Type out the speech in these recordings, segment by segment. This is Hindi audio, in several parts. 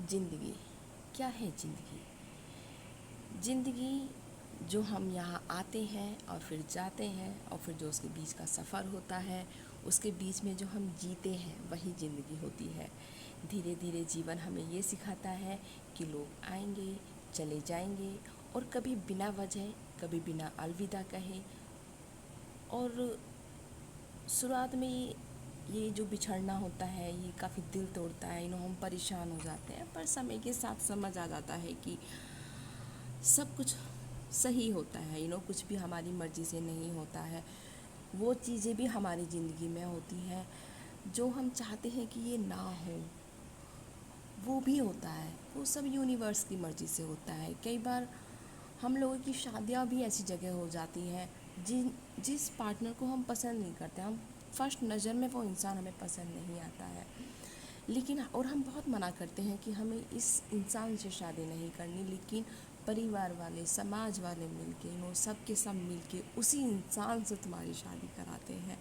ज़िंदगी क्या है? ज़िंदगी जो हम यहाँ आते हैं और फिर जाते हैं और फिर जो उसके बीच का सफ़र होता है, उसके बीच में जो हम जीते हैं वही ज़िंदगी होती है। धीरे धीरे जीवन हमें ये सिखाता है कि लोग आएंगे, चले जाएंगे और कभी बिना वजह, कभी बिना अलविदा कहे। और शुरुआत में ये जो बिछड़ना होता है ये काफ़ी दिल तोड़ता है, हम परेशान हो जाते हैं, पर समय के साथ समझ आ जाता है कि सब कुछ सही होता है। कुछ भी हमारी मर्ज़ी से नहीं होता है। वो चीज़ें भी हमारी ज़िंदगी में होती हैं जो हम चाहते हैं कि ये ना हो, वो भी होता है। वो सब यूनिवर्स की मर्ज़ी से होता है। कई बार हम लोगों की शादियाँ भी ऐसी जगह हो जाती हैं जिस पार्टनर को हम पसंद नहीं करते, हम फर्स्ट नज़र में वो इंसान हमें पसंद नहीं आता है, लेकिन और हम बहुत मना करते हैं कि हमें इस इंसान से शादी नहीं करनी, लेकिन परिवार वाले, समाज वाले मिलके, सब के सब मिलके उसी इंसान से तुम्हारी शादी कराते हैं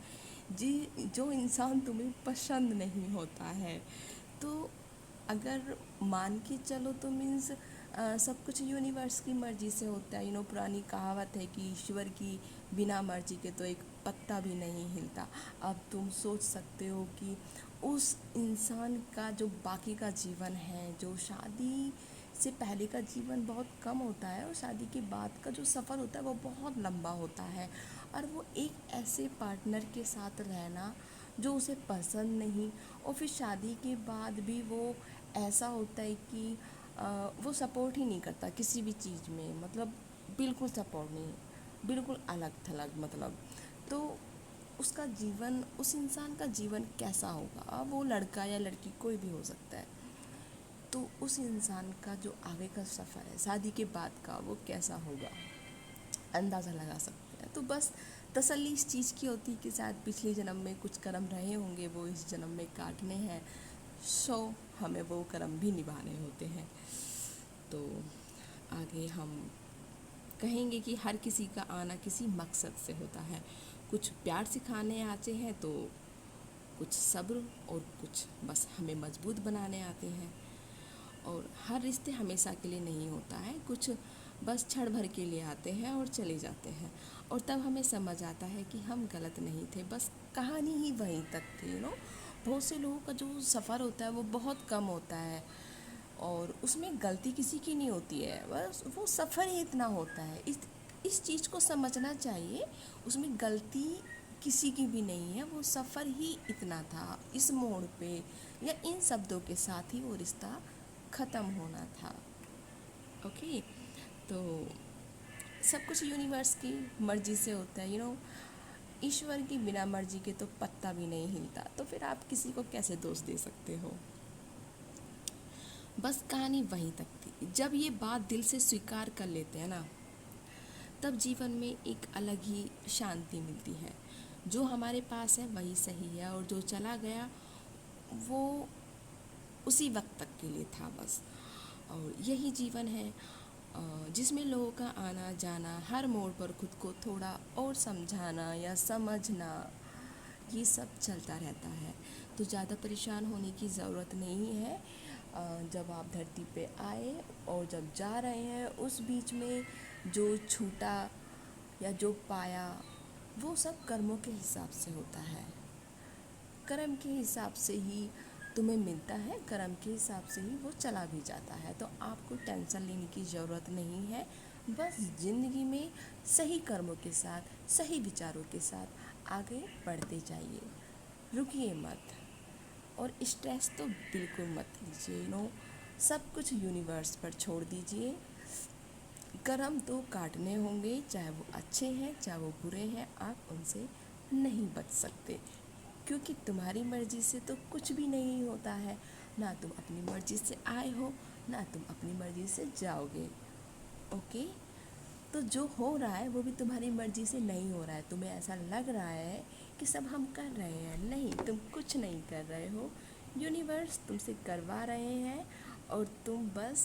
जी, जो इंसान तुम्हें पसंद नहीं होता है। तो अगर मान के चलो तो मीन्स सब कुछ यूनिवर्स की मर्ज़ी से होता है। पुरानी कहावत है कि ईश्वर की बिना मर्ज़ी के तो एक पत्ता भी नहीं हिलता। अब तुम सोच सकते हो कि उस इंसान का जो बाकी का जीवन है, जो शादी से पहले का जीवन बहुत कम होता है और शादी के बाद का जो सफ़र होता है वो बहुत लंबा होता है। और वो एक ऐसे पार्टनर के साथ रहना जो उसे पसंद नहीं, और फिर शादी के बाद भी वो ऐसा होता है कि वो सपोर्ट ही नहीं करता किसी भी चीज़ में, मतलब बिल्कुल सपोर्ट नहीं, बिल्कुल अलग थलग, मतलब तो उसका जीवन, उस इंसान का जीवन कैसा होगा? अब वो लड़का या लड़की कोई भी हो सकता है। तो उस इंसान का जो आगे का सफ़र है शादी के बाद का, वो कैसा होगा अंदाज़ा लगा सकते हैं। तो बस तसल्ली इस चीज़ की होती कि शायद पिछले जन्म में कुछ कर्म रहे होंगे, वो इस जन्म में काटने हैं, सो हमें वो कर्म भी निभाने होते हैं। तो आगे हम कहेंगे कि हर किसी का आना किसी मकसद से होता है। कुछ प्यार सिखाने आते हैं, तो कुछ सब्र, और कुछ बस हमें मजबूत बनाने आते हैं। और हर रिश्ते हमेशा के लिए नहीं होता है, कुछ बस क्षण भर के लिए आते हैं और चले जाते हैं, और तब हमें समझ आता है कि हम गलत नहीं थे, बस कहानी ही वहीं तक थी। बहुत से लोगों का जो सफ़र होता है वो बहुत कम होता है और उसमें गलती किसी की नहीं होती है, बस वो सफ़र ही इतना होता है। इस चीज़ को समझना चाहिए, उसमें गलती किसी की भी नहीं है, वो सफ़र ही इतना था, इस मोड़ पे या इन शब्दों के साथ ही वो रिश्ता ख़त्म होना था। ओके, तो सब कुछ यूनिवर्स की मर्ज़ी से होता है। ईश्वर की बिना मर्ज़ी के तो पत्ता भी नहीं हिलता, तो फिर आप किसी को कैसे दोष दे सकते हो? बस कहानी वहीं तक थी। जब ये बात दिल से स्वीकार कर लेते हैं ना, तब जीवन में एक अलग ही शांति मिलती है। जो हमारे पास है वही सही है, और जो चला गया वो उसी वक्त तक के लिए था बस। और यही जीवन है जिसमें लोगों का आना जाना, हर मोड़ पर खुद को थोड़ा और समझाना या समझना, ये सब चलता रहता है। तो ज़्यादा परेशान होने की ज़रूरत नहीं है। जब आप धरती पे आए और जब जा रहे हैं, उस बीच में जो छूटा या जो पाया, वो सब कर्मों के हिसाब से होता है। कर्म के हिसाब से ही तुम्हें मिलता है, कर्म के हिसाब से ही वो चला भी जाता है। तो आपको टेंशन लेने की ज़रूरत नहीं है। बस ज़िंदगी में सही कर्मों के साथ, सही विचारों के साथ आगे बढ़ते जाइए, रुकिए मत, और स्ट्रेस तो बिल्कुल मत लीजिए। सब कुछ यूनिवर्स पर छोड़ दीजिए। कर्म तो काटने होंगे, चाहे वो अच्छे हैं चाहे वो बुरे हैं, आप उनसे नहीं बच सकते, क्योंकि तुम्हारी मर्ज़ी से तो कुछ भी नहीं होता है। ना तुम अपनी मर्ज़ी से आए हो, ना तुम अपनी मर्ज़ी से जाओगे। ओके, तो जो हो रहा है वो भी तुम्हारी मर्ज़ी से नहीं हो रहा है। तुम्हें ऐसा लग रहा है कि सब हम कर रहे हैं, नहीं, तुम कुछ नहीं कर रहे हो, यूनिवर्स तुमसे करवा रहे हैं, और तुम बस